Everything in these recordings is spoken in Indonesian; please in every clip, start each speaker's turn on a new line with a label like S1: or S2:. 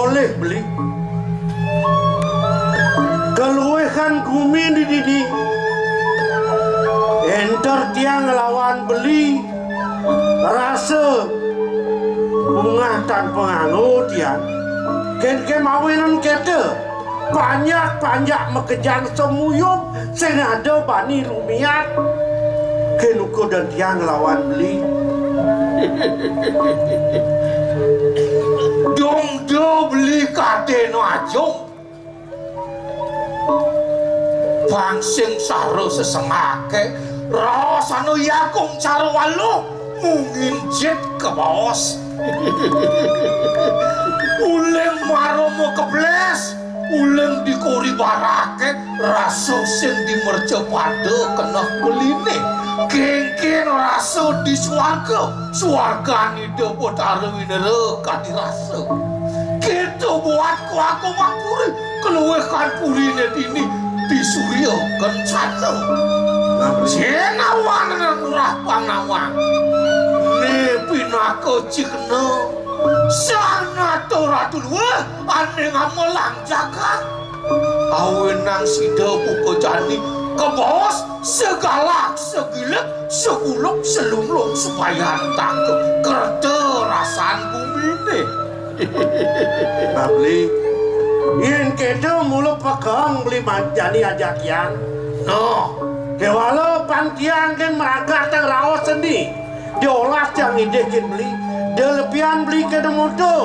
S1: boleh beli keluwehan gumi di dini enter tiang ngelawan beli rasa bunga tanpa nganggo tiang ken mawinan kete banyak mekejang semuyung sing ada bani rumiat ken uko dan tiang ngelawan beli dong do beli kade no ajong bangsing saro sesengake rasano yakung cara walu mungin jet ke bos uleng maromo kebles uleng dikori barake raso sing di mercepade kena beline kengken raso di swarga ni debot arwinere kadi raso gitu buatku aku mangpuri keluwekan purine dini di surya kencana senawan dan murah panawang ne pinaka cikna sana toratu wah ane ngamelang jagat awenang sida buko jani kebos segala segilek seguluk selunglung supaya takut kerja rasan bumi ne babli yen kedo mulut pegang beli manjani ajak yang no kewalo pantiang kan meragat yang rawat sendi diolah yang idekin beli delebihan beli kedo moto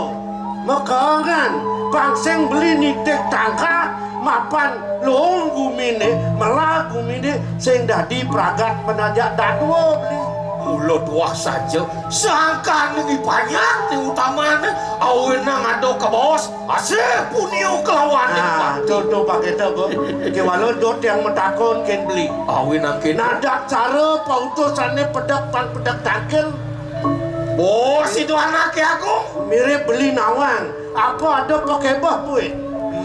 S1: mekangan bangseng beli nitik tangka mapan loong gumine malah gumine sing dadi pragat penajak dadwo beli mulut wah saja sangka ini banyak di utamanya awenang ado ke bos asih punio kelawan nah contoh pakai tebo kewalo dot yang metakon ken beli awenang ken nadak cara pautusannya pedak tangkel bos itu anaknya aku mirip beli nawang apa ada pakai bah puit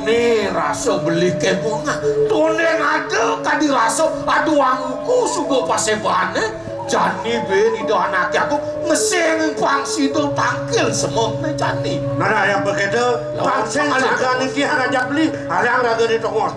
S1: nih raso beli kebunga tunen ada kadi raso aduh angku sugo pasebane jani ben itu anaknya aku ngeseng pangsi itu tangkil semuanya jani nah yang begitu pangseng jaga nih dia ngajak beli alang raga di tongos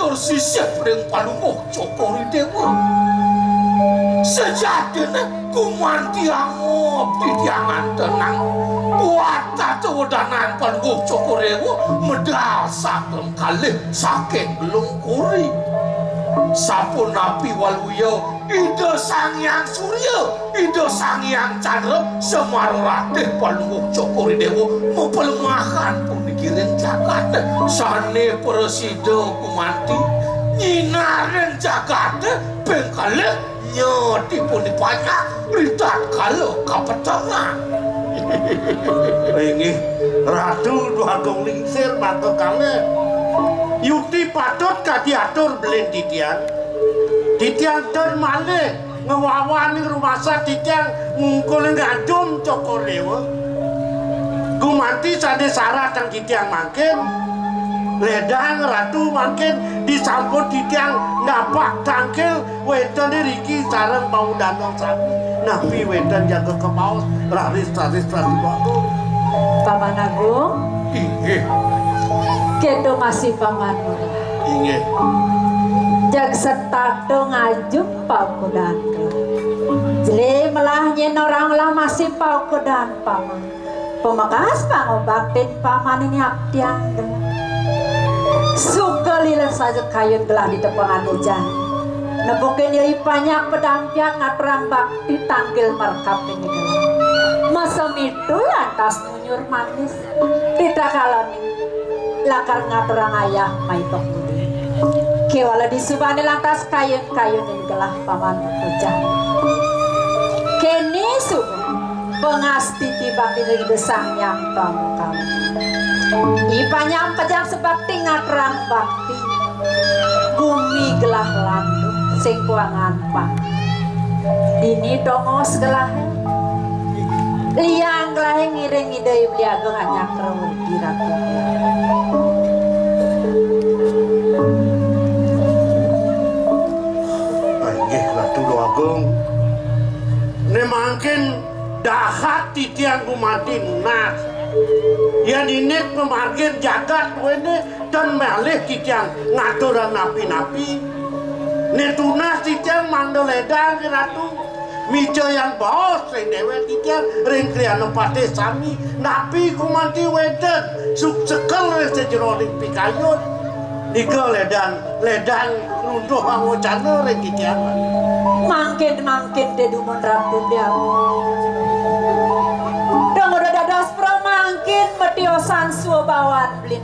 S1: matur sisih ring palungguh cokori dewa sejatine kumanti angop di tiangan tenang buat tato danan palungguh cokori dewa medal sakem kalih saking belum kuri sapun napi waluyo ide sangyang surya ide sangyang candra semar ratih palungguh cokori dewa mempelemahan pemikiran jagat sane presida kumanti nyinaren jagat bengkale nyoti pun banyak lihat kalau kapetangan ini ratu duagung lingsir mata kami yukti patut kadiatur belen titian dan malih ngewawani rumah sa titian ngungkul ngadum cokor dewa gumanti sade syarat yang titian makin ledang ratu makin disampun titian napak tangkil wetan riki sarang mau danau sapi napi wetan jaga ke paus raris waktu
S2: Paman Agung kedo masih paman
S1: inge
S2: jag setado ngajuk paukudan jeli melahnya orang lah masih paukudan paman pemakas pangobaktin paman ini abdiang suka lila saja kayun gelah di tepangan hujan nepokin yoi banyak pedampiang ngaturang bakti tanggil merkap ini gelah Masa itu lantas nyunyur manis tidak kalani lakar ngaturang ayah maitok budi kewala disubani lantas kayun-kayun yang gelah paman bocah kini subuh pengasti tibak di desang yang kamu ipanyam pejam sebakti ngaturang bakti bumi gelah landu sing kuangan pang ini dongos gelah liang gelah ngiring ide beliaga ngajak kerumur diratu
S1: Aigih Ratu Doagung ini makin dahat titiang kumati nunas yang ini pemargin jagat ini dan melih titiang ngaturan napi-napi ini tunas titiang mandoledang Ratu mijo yang bos ring dewe titiang ring kriano pate sami napi kumanti weden suksekel sejeroning pikayun Nika ledang runtuh angocana ring titiang
S2: mangkin dedumon ratu dia dong udah dados pro mangkin metiosan suabawan beli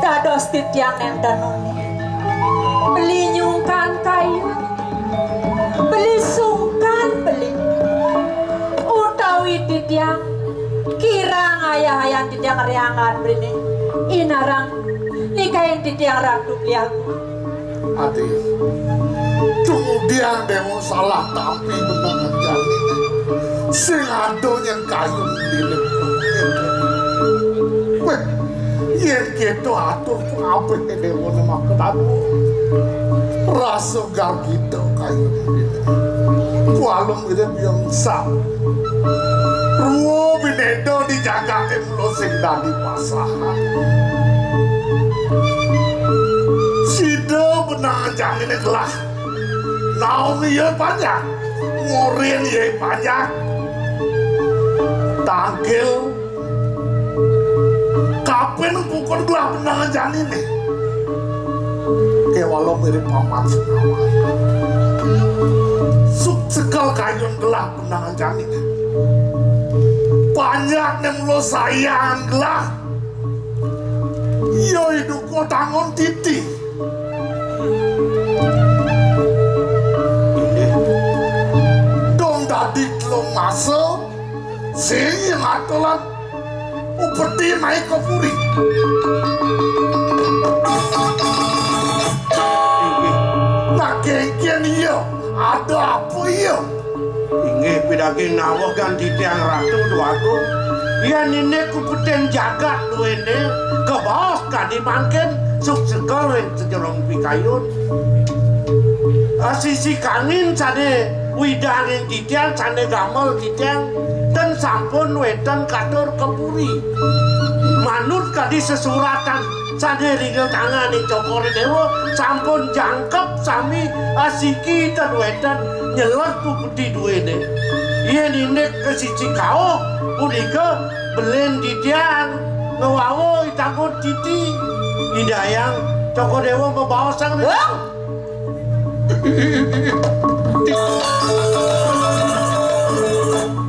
S2: dados titiang yang danuni beli nyungkan kayu beli sungkan beli utawi titiang kirang ayah titiang riangan beli inarang nikahin titiang ratu beliaku
S3: Ati kemudian demo salah tapi benangan jamin sing adonya kayu dilip weh yen gitu atur apa demo nama ketemu rasa gal gitu kayu dilip kualung itu biang sam ruo binedo dijaga emlo sing dadi pasahan sido benang jamin kelah Naomi ya banyak Ngurin ya banyak Tangkil Kapan pukul gelah benang jamin nih Kayak walau mirip paman senawa Sekal kayun gelah benang jamin Banyak nih mulo sayang gelah Yo hidup kau tangon titi Tadi telung masuk sing yang atulan upeti naik ke puri nah kengkian iya ada apa iya
S1: ingin pidaging nawah kan titiang Ratu Doagung ya nini kupeten jagat lu ini ke bawah kadi mangkin suksekal yang sejerong pikayun sisi kangin sade widang yang titiang sande gamel titiang dan sampun wedan katur kepuri manut kadi sesuratan sande ringgel tangan yang cokore dewa sampun jangkep sami asiki dan wedan nyelat pupudi duwene iya ninek ke sisi kau unika belen titiang ngewawo itakut titi indayang cokore dewa membawa sang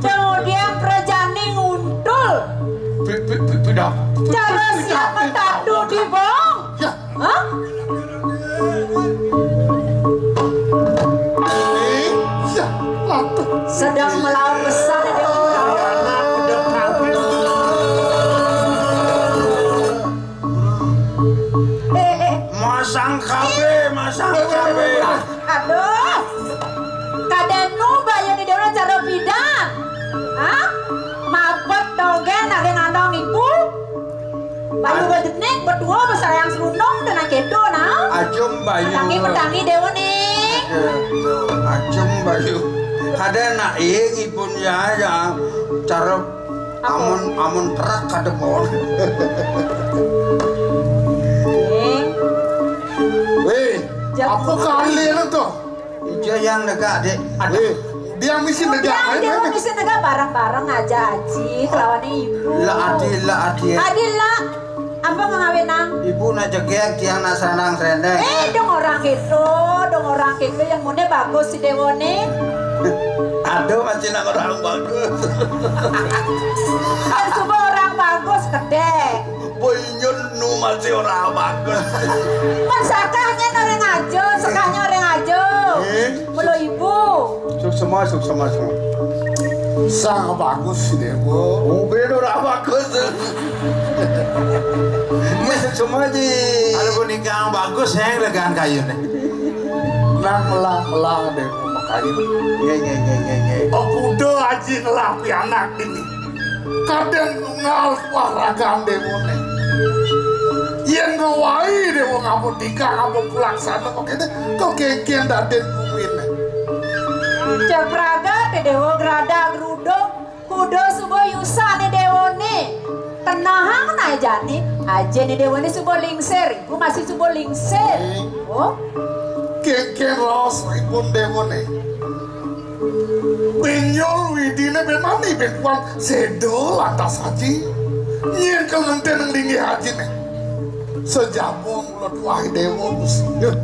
S2: kemudian Prajani nguntul cara siapa tadu di bong hah? Sedang melawan besar
S1: masang kabe
S2: aduh kadenu bayo di dewa cara bidang hah? mabot dogen ada ngandong ibu bayu badenek berdua besar yang serundong dan akedo nah
S4: Ajum bayu
S2: pedangi dewa nih
S4: Ajum bayu kada nak ipun ya cara amun terak kada mon
S3: weh apa kalian tuh
S4: Ijo yang negak dek
S3: weh dia misi negak
S2: dia misi negak bareng-bareng aja aji kelawannya ibu
S4: la adi
S2: adil lah apa ngawinang
S4: ibu nak jegek tiang nak serandang serendeng
S2: dong orang itu yang mune bagus si dewone
S4: Aduh masih nak orang bagus.
S2: Kan semua orang bagus gede.
S4: Boynyun nu masih orang bagus.
S2: Kan sakahnya orang aja, sakahnya orang aja. Mulu ibu.
S4: Suk semua.
S3: Sang bagus si Dewo.
S4: Mobil orang bagus. Ya suk semua di.
S5: Kalau boneka yang bagus, saya legaan kayu nih.
S3: Nang melang Dewo makayu.
S4: Nge.
S3: Oh kuda aji ngelapi anak ini. Kadang ngal waragan Dewo nih. Yang ngawai Dewo ngapun nikah ngapun pulang sana kok gitu. Kok kengkian daden kumin nih.
S2: Cek braga de dewo grada grudung kudo subo yusa nih dewo nih tenahang na jani aja nih dewo nih subo lingser ibu masih subo lingser oh
S3: Kengkian ros ribun Dewo nih. Pinyol widine ben mani ben kuang sedo lantas haji. Nyen kelenten nang linggi haji nih. Sejabung ulat wahi Dewo musnya.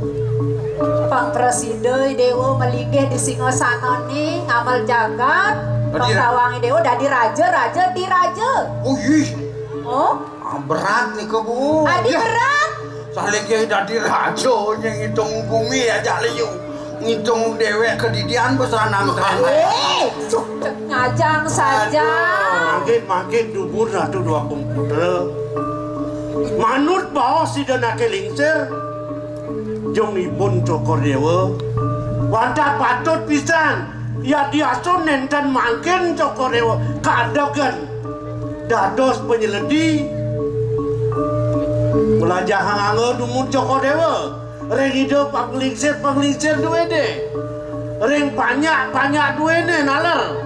S2: Pang presiden dewo melinggih di Singosana nih ngamal jagat pengkawangi dewo dadi raja di raja
S4: Oh ih,
S2: oh
S4: berat nih ke bu.
S2: adi berat
S4: Saling kayak dari raja yang ngitung bumi aja liu. Ngitung dewek kedidian pesanan tren.
S2: ngajang saja
S1: Makin dubur Ratu Dua Komputer. Manut bahwa si dana kelingser jong ibun cokor dewa wanda patut pisan ya diasun nenten makin cokor dewa kadogan dados penyeledi belajar hanganger dumur cokor dewa ring hidup panglingsir duwe de ring banyak duwe de nalar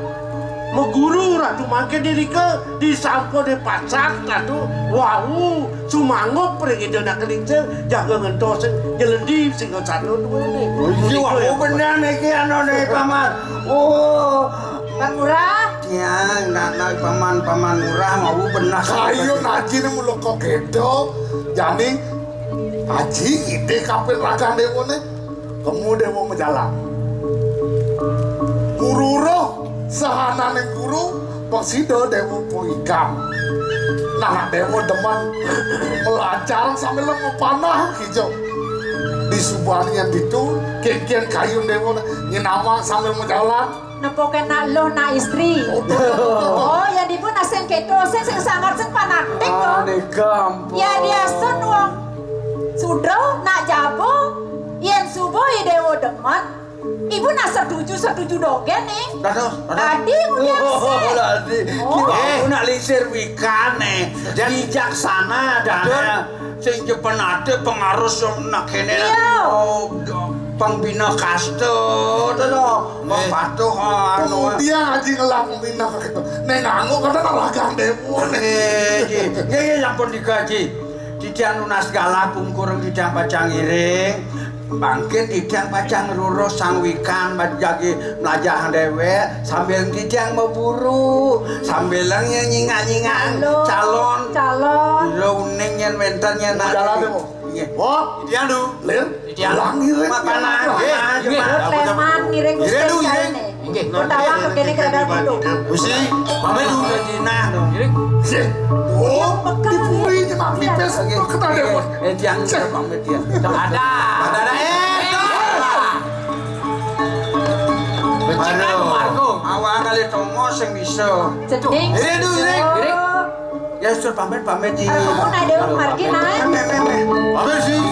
S1: meguru Ratu makin diri ke disampo de pasak Ratu wau sumangup ring hidup nak kelingser jaga ngentos nyeledi sing satu duwe de
S4: Iki wae bener iki anu nih paman. Oh,
S2: Bang Murah
S4: ya nak paman murah mau benar.
S3: Kayu naji nih mulu kok gedo. Jadi haji ide kapil raga Dewo nih. Kamu Dewo menjalan. Gururoh sahana nih guru Pasido Dewo poikam. Nah Dewo deman melajar sambil memanah hijau. Di subanian itu kekian kayu Dewo nyenama sambil menjalan.
S2: nepoken nak lo na istri oh ya di pun asen keto sing sangat sing fanatik kok ya dia sun wong sudro nak jabo yen subo ya dewo demen ibu nak setuju dogen nih tadi udah sih
S4: aku nak lisir wikan nih bijaksana dan sing penate pengarus nak kene pembina kaste to patuh anu
S3: dia aja ngelak pembina gitu neng anu kata nalagang Dewo
S4: nggih sampun digaji didang lunas segala pungkurang didang pacang iring bangkit didang pacang lurus sang wikan jagi melajah dewek sambil didang memburu sambil nyinga-nyingaan calon lo uning yen wenten yen
S3: jalan Dewo wah
S5: Idian du.
S3: lir langi
S4: makanan
S2: leman ngiring spesial nih pertama kekene kerada dulu
S4: usi pamit du dina
S3: oh dipuri nya mami pes kena Dewo
S4: tiang pamit dia ada Marco awak kali tomo sing bisa
S2: jeding
S4: iring ya sur pamit di
S2: aku nak dewe margi naik
S5: Pamit sih.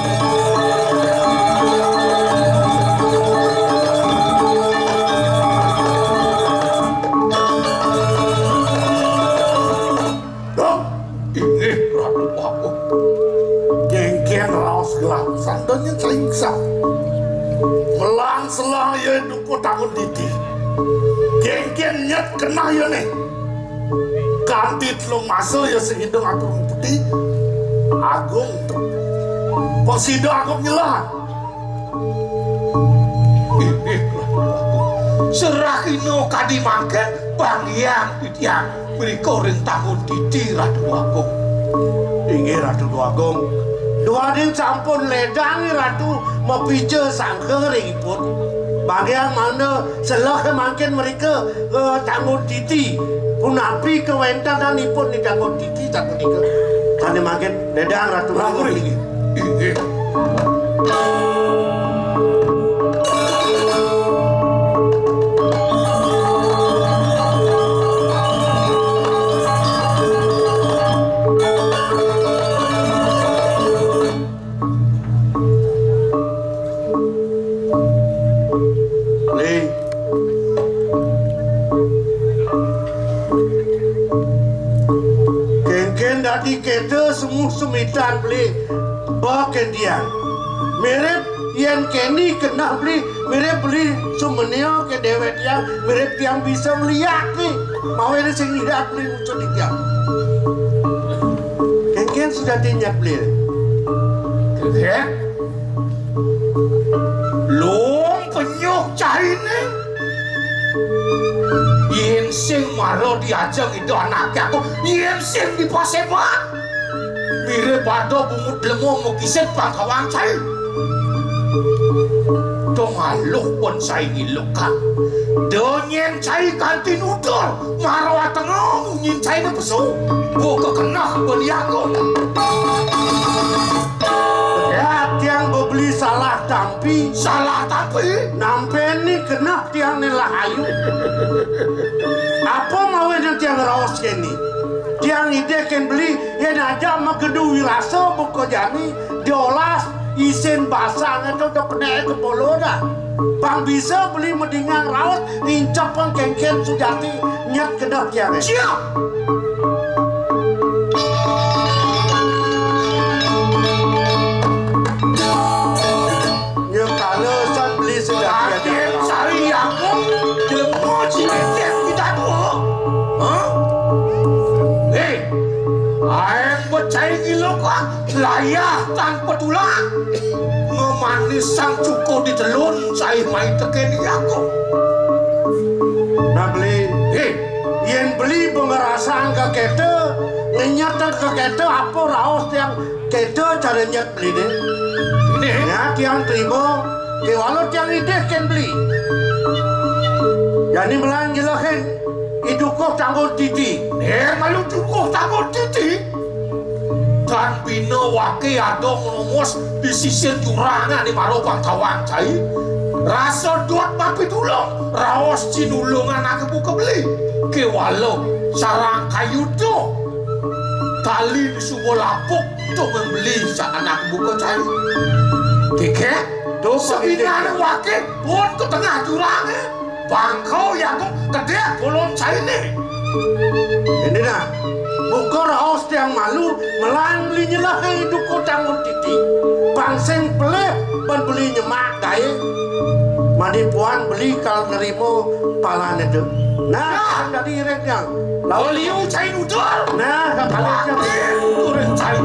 S3: Gengkian raos gelap sandonya caingsa melang selang ya duku tangun didi gengkian nyet kena ya nih kantit lo masuk ya sehidung aku putih agung tuh Pasido agung nyelah
S1: Serakino kadimangan pangyang tiang beriko rintangun didi Ratu Agung. Inggih Ratu Agung. Dua din sampun ledangi Ratu mepije sangkeringipun. bagian mana selah makin mereka tanggung titi pun api kewentan dan ipun ni tanggung titi tak ketika tadi makin dedang ratu lagi. Di kita semua semitan beli bahagian dia mirip yang kini kena beli mirip beli sumenia ke dewet yang mirip yang bisa melihat ni mau ini sing tidak beli muncul di dia kengken sudah dinyak beli
S3: kengken long penyok cari ni yen sing maro diajeng itu anaknya aku yen sing di paseman mirip pada bumut lemo mukiset pangkawang cai dong aluk pun cai ilukan donyen cai kantin udol maro atengong nyin cai na pesu buka kenah beliago
S1: ya tiang beli salah tampi nampe ni kena tiang nilah ayu apa mau yang tiang rawas kini tiang ide ken beli yang aja makedu wirasa buka jami diolas isin basang atau dah penek ke bolo dah bang bisa beli mendingan rawas incap pang kengken sujati nyat kena tiang
S3: siap layah tanpa tulang ngemanis sang cukup di telun saya main teken aku
S1: nah beli yang beli pengerasan ke kita ngenyatan ke kita apa raos yang kita cara nyat beli deh ini ya tiang terima ke walau tiang ide kan beli jadi melang jelahin itu kok tanggung titi
S3: malu cukup tanggung titi dan bina wake ada ngomos di sisir jurangan di maro pangkawang cai rasa duat mapi tulung raos cinulungan aku buka beli ke walau sarang kayu tu tali di sebuah lapuk untuk membeli saat anak buka cai keke sebinan wake pun ke tengah jurangan bangkau yang kedek bolon cai ni
S1: ini dah buka raos yang malu melang beli nyelah itu kau tanggung titi pangseng peleh ban beli nyemak daya madi puan beli kal nerimo palan itu nah dari rekang
S3: lalu liu cai nudal
S1: nah kalian
S3: turun cai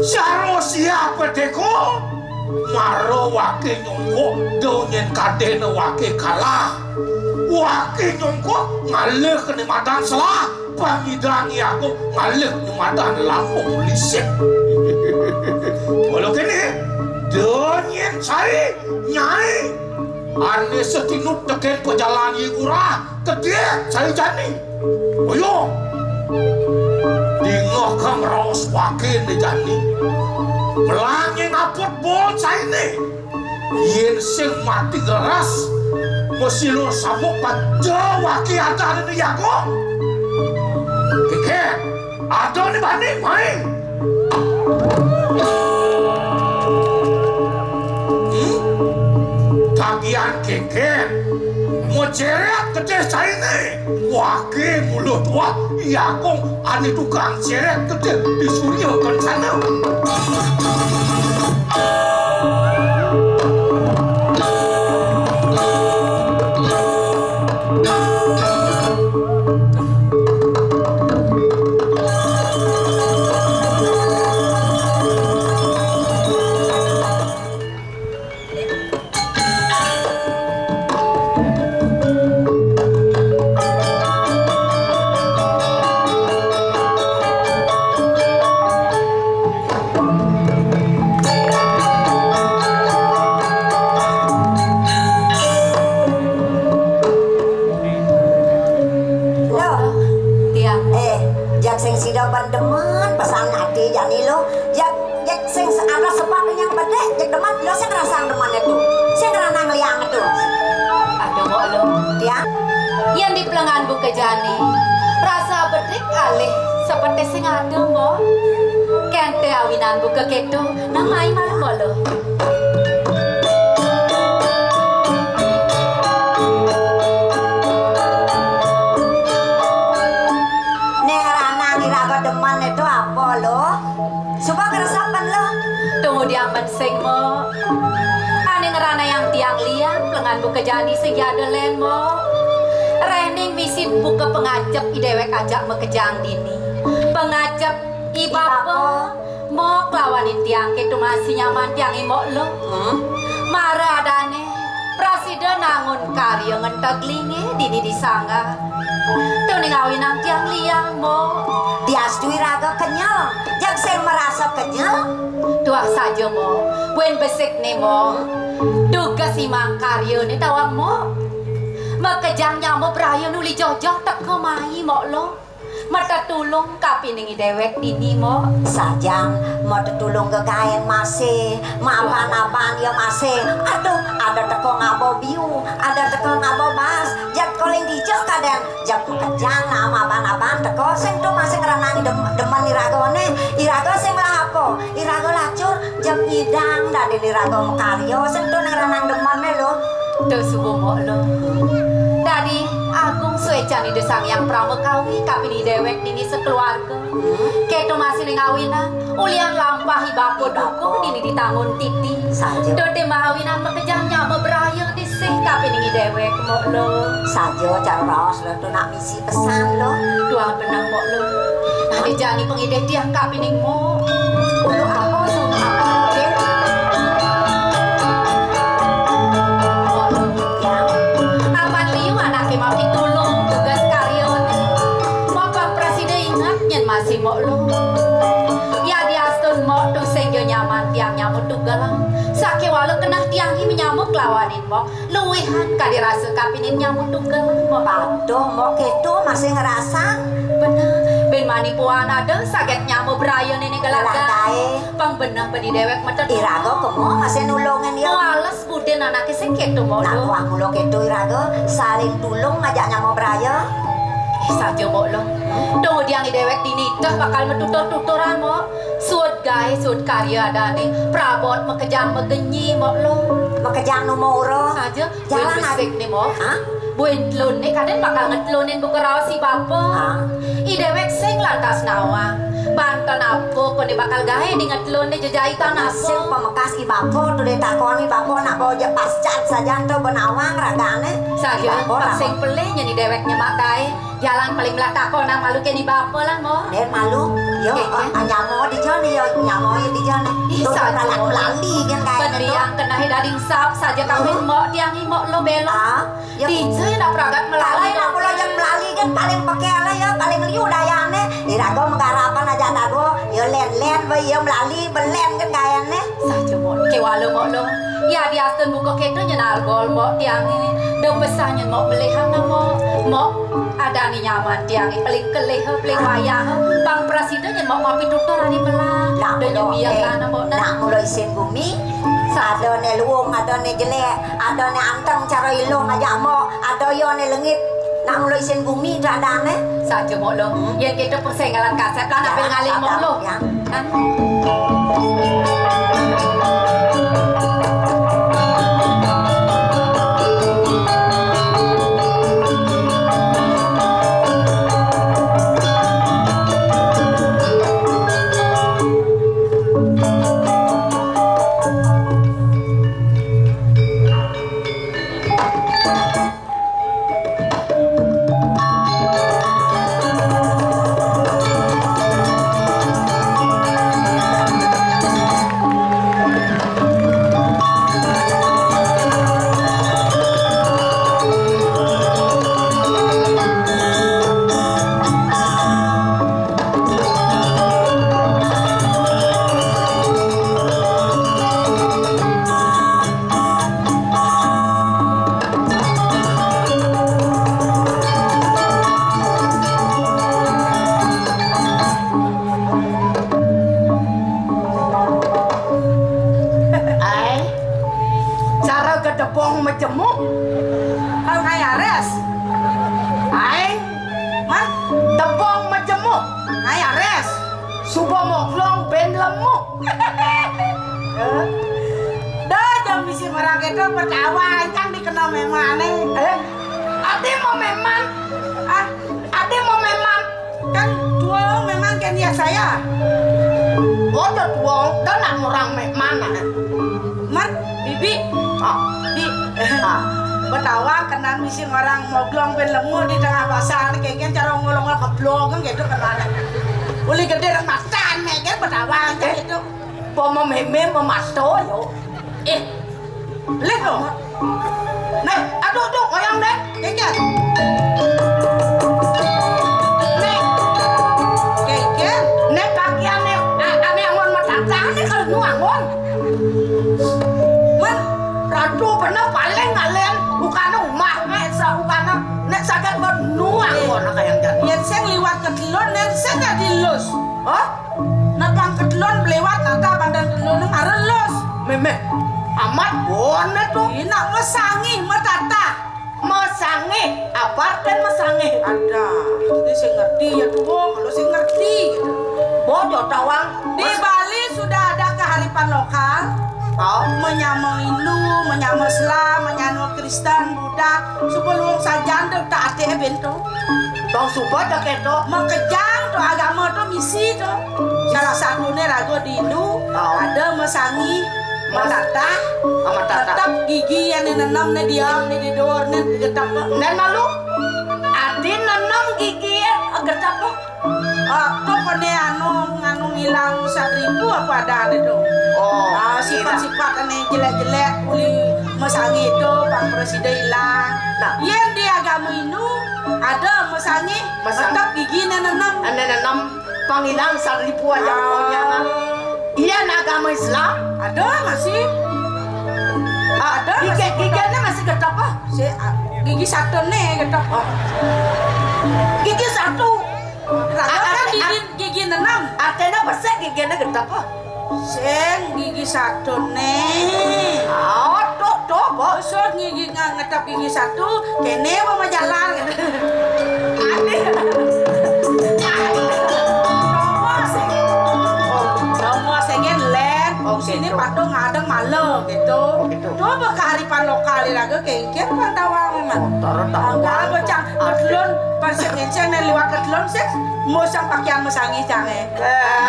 S3: Saro siapa deko? Maro wake nyongko donyen kadena wake kalah. Wake nyongko ngalih kenikmatan selah. Pangidangi aku ngalih kenikmatan lampung lisik. Walau kini donyen cari nyai. Ane setinut teken pejalan yigura kedek cari jani. Oyo. Dingoh kang raos wake ni jani. Melangi ngaput bol ini yen sing mati geras mesti lo sabuk pada waki ada ni yago keke ada ni banding main tagihan keke mau ceret kecil ini waki mulut wah yago ani tukang ceret kecil di surya kan sana
S6: sing sida bandemen pesan ati jani lo jak sing ana sebab yang bede jak demen lo sing rasa demen itu sing rana ngliang itu
S2: Aduh mok lo
S6: tiang
S2: yang di pelengan buka jani rasa bedrik alih seperti sing ada mok kente awinan buka keto namai malam mok lo
S6: deman itu apa lo? Coba keresapan lo?
S2: Tunggu dia mensing mo. Ane ngerana yang tiang liang pelengan buka jani sejada len mo. Rening misi buka pengajap idewek ajak mekejang dini. Pengajap ibapa mo kelawanin tiang ketu masih nyaman tiang imok lo. Mara adane prasida nangun karya ngentak linge dini disangga. Tuh ning awinang tiang liang mo.
S6: Diastui raga kenyal, jak sing merasa kenyal.
S2: Tuah saja mo, buen besik nih mo. Duga si makaryo nih tawang mo. Makejang nyamo brayo nuli jojo teko mai mo lo. Mata tulung kapiningi dewek dini mo.
S6: Sajang mau tetulung ke kain masih, mapan-apan ya masih. Aduh, ada teko ngabo biu, ada teko ngabo bas. Jak koling dijo kadang, jak kejang nama mapan-apan teko sing tuh masih ngeranangi demen iragone. Irago sing lah apa? Irago lacur, jak idang dari irago mekaryo sing tuh ngeranang demen lo.
S2: Tuh subuh mo lo. Tadi agung suecan ide sang yang pramekawi kapini dewek dini sekeluarga. Keto masih ning awina, ulian lampahi bapo duku dini ditanggung titi. Dote mahawinan mekejang nyama beraya disih kapini dewek mo lo.
S6: Sajo caros lo tuh nak misi pesan lo.
S2: Dua benang mo lo. Nanti jani pengide tiang kapini mo.
S6: Lo apa sudah apa deh?
S2: Mau ditulung tugas karyawan Bapak Presiden ingat nyen masih mau lo ya diastun mau tuh sehingga nyaman tiang nyamuk tugalang sakit walau kena tiangi menyamuk lawanin mau luwihan kali rasa kapinin nyamuk tugalang mau
S6: Aduh mau gitu masih ngerasa
S2: bener ben manipuan ada sakit nyamuk berayon ini gelaga pang bener bedi dewek mata
S6: irago kemo masih nulungin dia
S2: males buden anaknya sengket tuh mau
S6: nah
S2: lo
S6: aku lo gitu irago saling tulung ngajak nyamuk beraya
S2: saja mau lo tunggu dia ngidewek dinitah bakal metutur-tuturan mau suut guys suut karya ada nih prabot mekejang megenyi mau lo
S6: mekejang numuro
S2: saja
S6: jalan
S2: asik nih mau
S6: hah?
S2: Buin telun nih kadang bakal ngetelunin buka rawa si bapak idewek sing lantas nawa bantan aku kone bakal gahe di ngetelun nih jajahitan
S6: hasil
S2: aku
S6: pemekas ibapo tuh ditakoni bapo nak bawa je pascat saja tuh benawang ragane
S2: saja sing pelih nyanyi deweknya makai jalan paling belah takon nama malu ke di bapak lah mau
S6: dia malu yo nyamo di jone yo nyamo di jone tuh kalah melali kan kayak
S2: Pendriang kena hidading sap saja kawin mau tiang imok lo belo DJ nak peragat melalui
S6: nak pulau yang melali kan paling pakai ala ya paling liu dayane irago menggarapan aja nago yo len yo melali belen kan kayaknya
S2: saja mau ke walau mau lo ya di atas buka keto nyenal gol mau tiang ini do pesannya mau melihat mau ada nih nyaman tiang ini paling kelih paling wayah bang presiden yang mau mapi tutur ani melah do nyebiang kana mau
S6: nak mulai isin bumi adone luung adone jelek adone anteng cara ilung aja mau adoyone lengit nak mulai isin bumi radane
S2: saja mau lo yang kita persenggalan kasep lah napil ngalih mau lo kan
S6: moglong ben lemuk.
S2: Dah jam misi marang itu pertawa yang dikenal memane.
S6: Ade mau memang. Ade mau memang.
S2: Kan dua memang kan ya saya.
S6: Oh, tuang, dan nak orang mana?
S2: Man, bibi. Di. Pertawa kenal misi marang moglong ben lemu di tengah pasar kayaknya cara ngolong-ngolong keblong kan gitu kenal. Uli gede dan makan kan pertawa kan gitu.
S6: Pomo meme memasto yo.
S2: Lihat lo. Nih, aduh, goyang deh, kayaknya.
S6: Nek kakiane ane angon matacane kalau nuangon. Men ratu bener paling ngalen bukana umah nek saged nuangon kayang jan.
S2: Yen sing liwat kedelon nek sing gak dilus. Nepang kedelon lewat nata pandan kedelon ngarelus.
S6: Meme amat bone tuh.
S2: Nak mesangi metata.
S6: Mesangi, apa kan mesangi?
S2: Ada. Ini saya ngerti ya tuh, kalau saya ngerti gitu.
S6: Bodoh tawang.
S2: Di Bali sudah ada kearifan lokal. Menyama Hindu, menyama Islam, menyama Kristen, Buddha. Sebelum saja anda tak ada bentuk.
S6: Tong suka tak itu.
S2: Mengejang tuh agama tuh misi tuh. Salah satunya ragu di Hindu. Ada mesangi. Matata, tetap gigi yang nenam nih diam nih didor nih getap.
S6: Dan malu, adi nenam gigi getap.
S2: Tuh kone anu hilang 1.000 apa ada itu. Sifat-sifat aneh jelek-jelek uli mesangi itu Pak Presiden hilang. Nah, yang di agama Hindu ada mesangi, tetap gigi nenam.
S6: Nenam panghilang 1.000 aja pokoknya. Iya agama Islam
S2: ada masih ada
S6: giginya masih getap
S2: gigi satu nih getap
S6: gigi satu
S2: kan gigi 6
S6: artinya bersih giginya getap
S2: sing gigi satu nih
S6: tuh
S2: bosor gigi ngetap gigi satu kene mau jalan sini patung ngadeng malam gitu. Coba kearifan lokal lagi kengken pantawa memang. Enggak bocah kedelon pas ngecen lewat kedelon sih mau sang pakaian mesangi cange.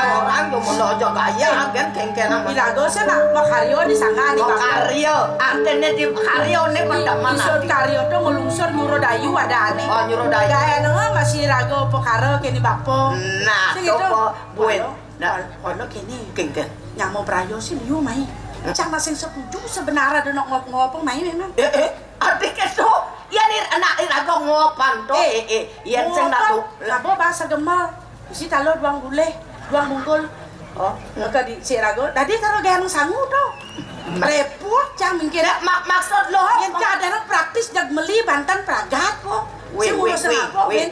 S6: Orang tuh mau aja gaya kan kengken nama.
S2: Ilago sih nak makario di sana di
S6: makario. Artinya di makario nih pada mana?
S2: Isor kario tuh ngelungsur nyuruh dayu ada aneh.
S6: Nyuruh dayu.
S2: Gaya nengah masih rago pokaro kini bapo.
S6: Nah, coba buat.
S2: Nah, ono kini
S6: kengken.
S2: Yang mau berayo sih liu mai. Cang masing setuju sebenarnya ada ngop-ngopong mai memang.
S6: Arti itu ya nih anak irago ngopan tuh. Yang sing datu.
S2: Labo bahasa gemal. Isi talo duang guleh, duang bungkul. Nggak di si rago. Tadi taruh gaya sangu tuh. Repot cang mungkin.
S6: Maksud lo?
S2: Yang keadaan praktis jag meli Banten Pragat kok.
S6: Wih,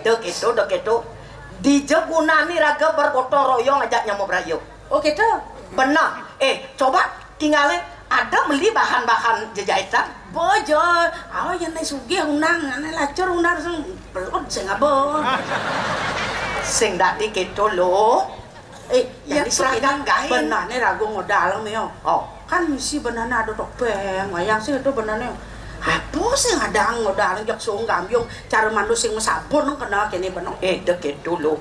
S6: dek itu. Di Jegunani raga bergotong royong ajaknya mau berayo.
S2: Oh gitu.
S6: Benar. Coba tinggalin ada beli bahan-bahan jajahitan.
S2: Bojo, yang naik sugih unang, naik lacur unang belum sing abo.
S6: Sing dati gitu lo.
S2: Yang
S6: seragam gain.
S2: Benarnya ragu modal meo. Kan misi benarnya ada topeng, wayang sih itu benarnya. Apa sih ngadang modal jak sung gambyong cara mandu sing sabun nang kenal kene benong.
S6: Dek gitu lo.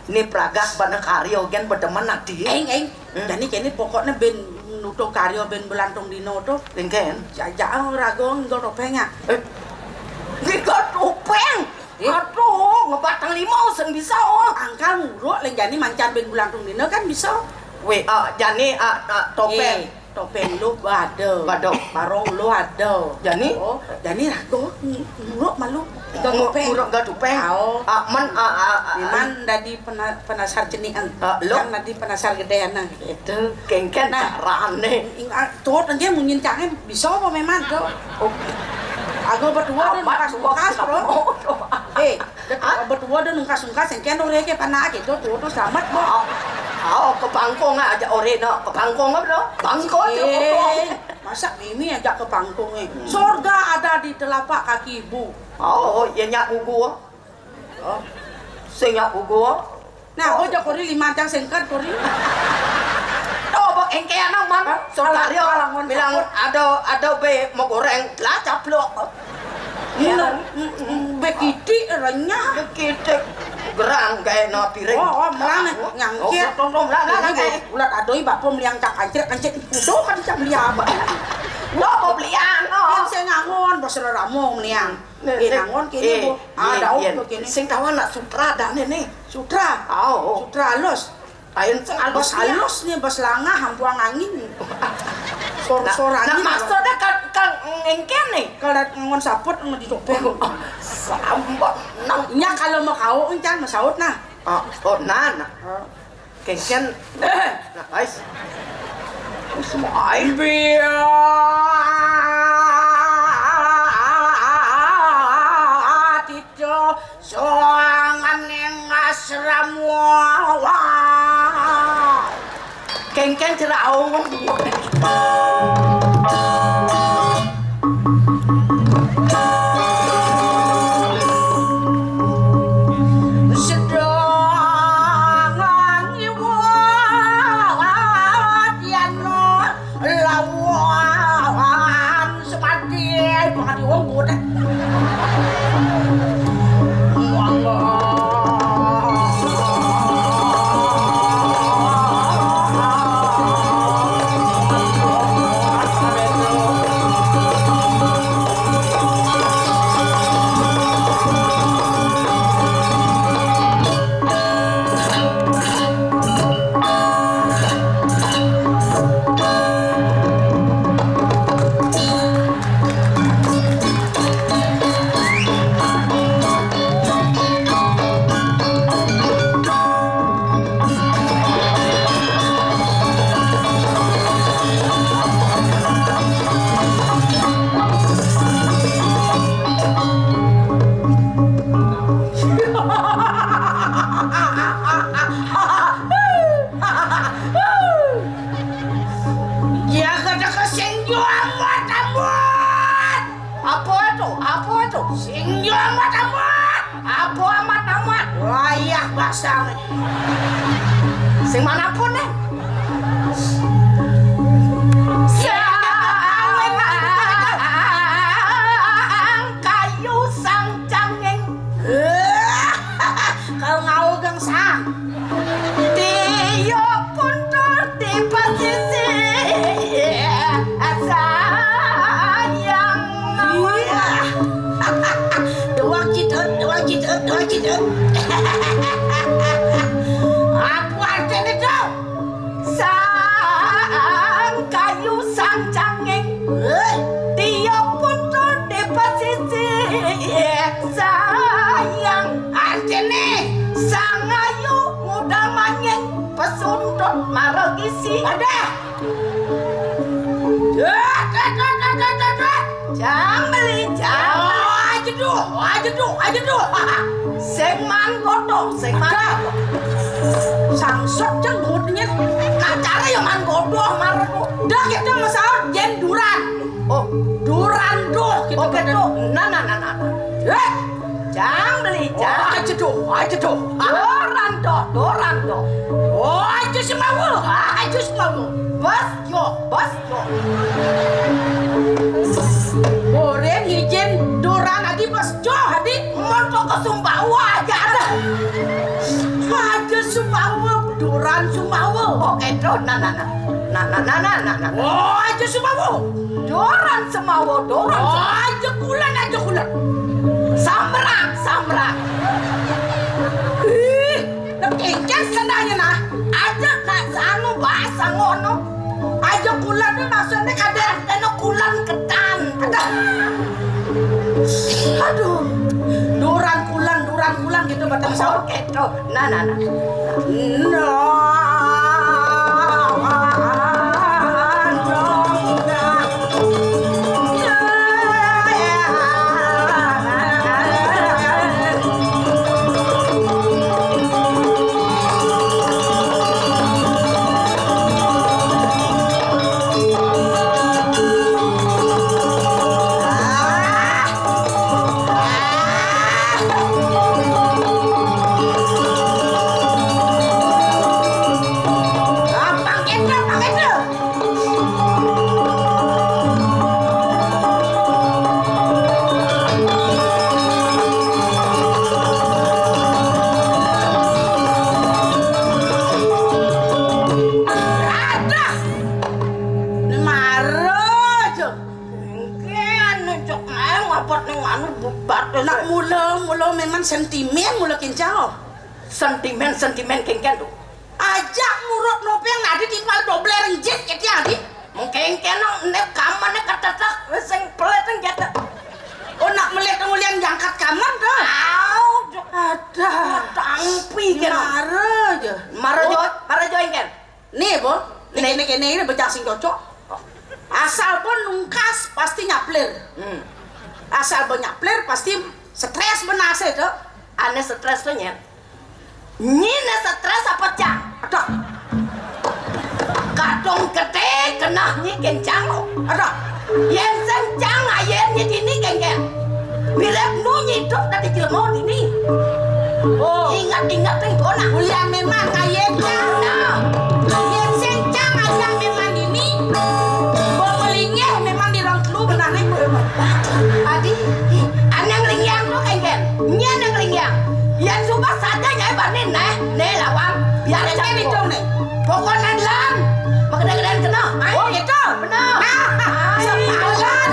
S6: Ini pragas banyak karyo gen berteman nanti.
S2: Jadi kini pokoknya ben nutup karyo ben belantung dino tuh.
S6: Ringken.
S2: Jajang ragong nggo topengnya.
S6: Nggo topeng. Aduh, ngebatang limau sen bisa
S2: Angkal muruk leng jani mancan ben belantung dino kan bisa.
S6: Jani topeng.
S2: Topeng lu ada. Barong lu ada.
S6: Jani?
S2: Jani rago muruk malu.
S6: Muruk gak topeng.
S2: Man dari penasar jenian. Kan dari penasar gedean nang
S6: itu kengken carane.
S2: Tuh nanti mau nyincangin bisa apa memang tuh. Aku berdua dan nungkas bro. Berdua dan nungkas yang kian orangnya panah gitu tuh selamat bro.
S6: Ke Bangkong aja orena ke Bangkong bro. Bangkong
S2: masa Mimi ajak ke Bangkong surga ada di telapak kaki ibu.
S6: Ya nyak ugu. Saya nyak ugu.
S2: Nah, aku aja kori 5 jang singkat kori.
S7: Bok engke anak man. Saudara bilang ada be mau goreng lah caplok.
S2: Bekiti renyah.
S7: Bekiti gerang kayak no piring.
S2: Oh, melang nyangkir. Ulat adoi bapak meliang cak ancit kudo kan cak beliang.
S7: Lo belian
S2: Yang saya ngangon bos ramo meliang. Ngangon kini bu. Ada begini.
S7: Sing kawan nak sutra dah nih.
S2: Sutra.
S7: Oh.
S2: Sutra halus.
S7: Ayon
S2: Bos halus nih bos langah hampuang angin. Sor angin.
S7: Nah maksudnya kan engken nih.
S2: Kalau ngangon saput mau dicopet.
S7: Sambot.
S2: Nya kalau mau kau encan mau saut nah.
S7: Oh nah. Kengken. Nah guys. Semua
S2: Biar Tito soangan yang asram wala
S7: kengken cerau sing manapun nih kayu sang cangeng
S2: kalau ngau gang sang
S7: dia pun di posisi sayang
S2: dua cidut
S7: sang kayu sang cangeng dia pun di posisi sayang artine sang ayu muda manyeng pesundut maragisi ada jangan beli aja duh sing man godong sing man
S2: sangsot cengutnya
S7: nah cara yang man godong marah
S2: dah kita masalah jen duran duran doh gitu
S7: oke tuh nah jangan beli
S2: aja duh
S7: doran doh
S2: aja semau
S7: bos yo
S2: Boren izin duran lagi bos jo hadi
S7: montok ke Sumbawa aja ada
S2: aja Sumbawa duran Sumbawa
S7: oke tuh nah
S2: aja Sumbawa
S7: doran Sumbawa
S2: aja kulan
S7: samrak
S2: Kengken kendanya nah
S7: aja nak sanu bahasa ngono
S2: aja kulan itu maksudnya
S7: ada kulan ketan
S2: aduh duran kulan gitu batang sahur
S7: gitu nah sentimen mula kencang. Sentimen kengken tuh. Ajak murut nopeng nadi timpal doble ringgit keti adi. Mungkin kenong nek kamarnya ketetak sing peleteng jatuh. Oh nak melihat kemuliaan jangkat kamar dah. Ada. Tampi kan. Marah jo ingin. Nih bon, ini becak sing cocok. Asal bon nungkas pasti nyaplir. Asal bon nyaplir pasti stres benase tuh. Ane stres tuh nyen. Nyine stres apa cang? Aduh. Kadung gede kena nyi kencang lo. Aduh. Yen sencang ayen nyi dini genggen. Bilek nu hidup dari jelmo dini. Oh. Ingat ting bona. Ulian memang ayennya. Yen sencang aja memang dini. Bo melingeh memang di rong telu benane. Adi, anang lingyang lo genggen. Nya nang lingyang. Yen sumpah saja nyai banin nih lawang. Biar cek hidung nih. Pokoknya lan. Makanya kena. Oh itu benar. Sepalan.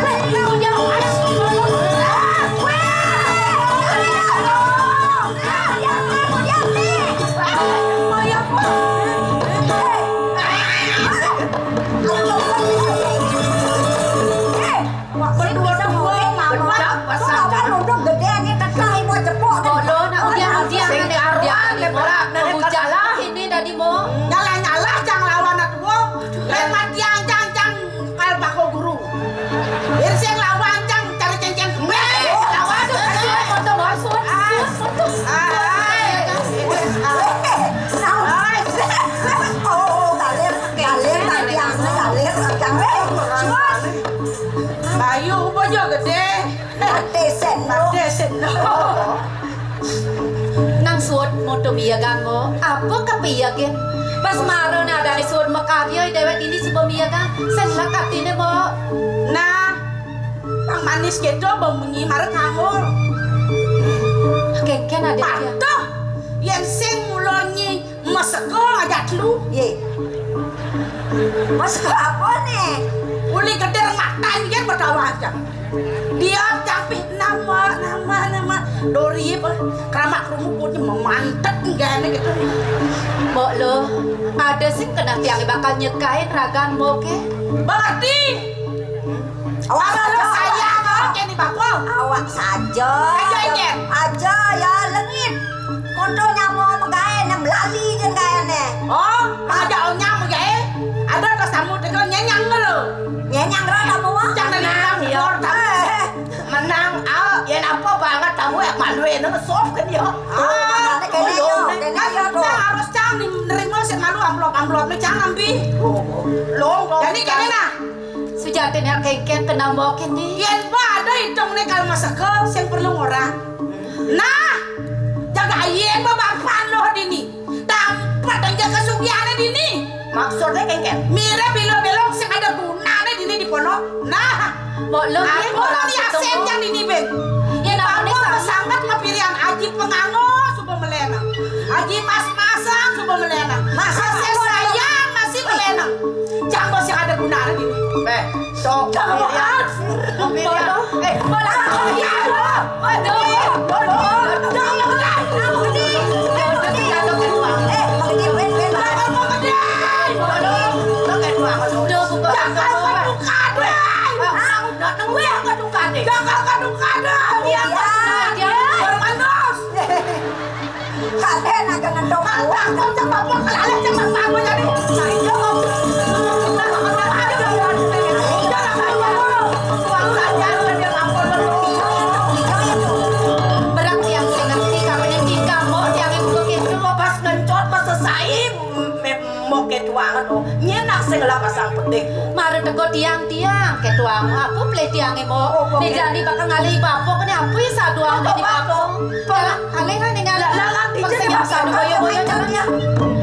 S7: Punya nyala jang lawan aku lemat yang jang kal bako guru sing lawan jang cari ceng lawan foto masuk Bayu bojo gede desen
S2: nang suot moto biagan mo apa kapiyakin pas maro na dari suot makaryo dewek ini sebuah biagan senlak artine mo
S7: nah pang manis gitu bemunyi marah kamu
S2: kengken ada dia
S7: patuh yang sing mulonyi masako ngajak lu
S6: Ye. Masuk apa nih?
S7: uli gede rematan kan berdawa aja dia capit nama Dori keramak rumuputnya memantep gane gitu
S2: mbok lo ada sing kena tiang bakal nyekain ragan mo ke
S7: berarti
S6: Awak
S7: kalau sayang oke nih bapak
S6: Awak saja. Aja ya lengit. Kondonya mau menggaen yang melali je gaene.
S7: oh ada nyam ya ada ke samu dengan nyenyang lo
S6: Nyenyang ro kamu wah.
S7: jangan menang ya menang ya apa banget kamu yang malu itu soft kan ya harus jangan nerima sih malu amplop nih jangan bi jadi kene nah
S2: sujatin yang kengken kena mo kini
S7: yen ada hitung nih kalau masak yang perlu orang nah jaga yen bapak lo dini tampak dan jaga sugiane dini maksudnya kengken mira belok sing ada gunane dini di pondok nah
S2: mbok lo
S7: aku lagi asen yang dini ben
S2: ya namanya
S7: sangat ngepirian aji pengango subuh melena aji mas-masang subuh melena masih sayang masih melena jambos yang ada gunanya dini sok pirian bola
S6: Kalian akan ngendong
S2: berang yang ngerti kamu yang tinggal mo yang ibu gitu
S7: pas ngencot pas selesai mau ketuangan nyenak segala pasang petik
S2: mari teko tiang-tiang ketuang apa ple tiange mo nejani bakal ngalih bapok ini apa ya saduang di bapok alih kan ningali
S7: lalang di jadi
S2: boyo-boyo jangan